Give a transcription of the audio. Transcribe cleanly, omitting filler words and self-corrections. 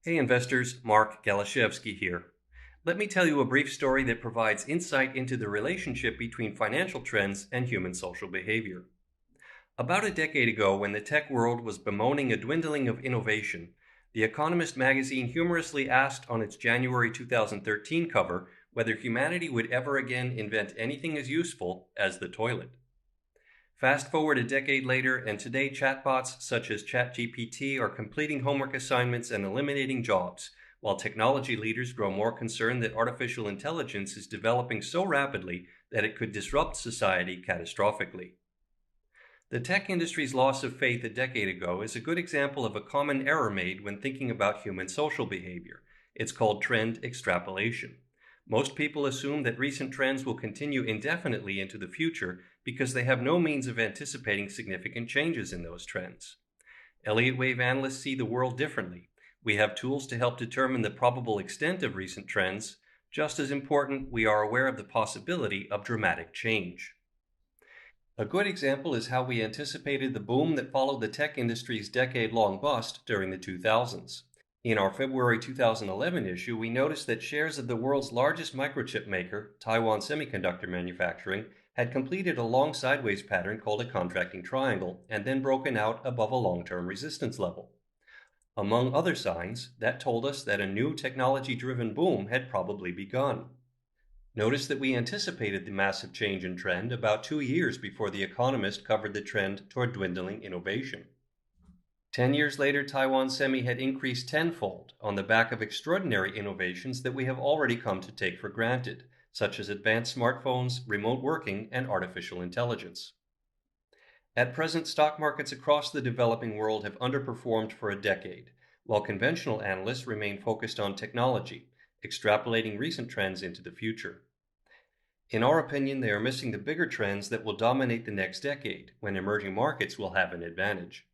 Hey investors, Mark Galasiewski here. Let me tell you a brief story that provides insight into the relationship between financial trends and human social behavior. About a decade ago, when the tech world was bemoaning a dwindling of innovation, the Economist magazine humorously asked on its January 2013 cover whether humanity would ever again invent anything as useful as the toilet. Fast forward a decade later, and today chatbots such as ChatGPT are completing homework assignments and eliminating jobs, while technology leaders grow more concerned that artificial intelligence is developing so rapidly that it could disrupt society catastrophically. The tech industry's loss of faith a decade ago is a good example of a common error made when thinking about human social behavior. It's called trend extrapolation. Most people assume that recent trends will continue indefinitely into the future because they have no means of anticipating significant changes in those trends. Elliott wave analysts see the world differently. We have tools to help determine the probable extent of recent trends. Just as important, we are aware of the possibility of dramatic change. A good example is how we anticipated the boom that followed the tech industry's decade-long bust during the 2000s. In our February 2011 issue, we noticed that shares of the world's largest microchip maker, Taiwan Semiconductor Manufacturing, had completed a long sideways pattern called a contracting triangle and then broken out above a long-term resistance level. Among other signs, that told us that a new technology-driven boom had probably begun. Notice that we anticipated the massive change in trend about 2 years before The Economist covered the trend toward dwindling innovation. 10 years later, Taiwan Semi had increased tenfold on the back of extraordinary innovations that we have already come to take for granted, such as advanced smartphones, remote working, and artificial intelligence. At present, stock markets across the developing world have underperformed for a decade, while conventional analysts remain focused on technology, extrapolating recent trends into the future. In our opinion, they are missing the bigger trends that will dominate the next decade, when emerging markets will have an advantage.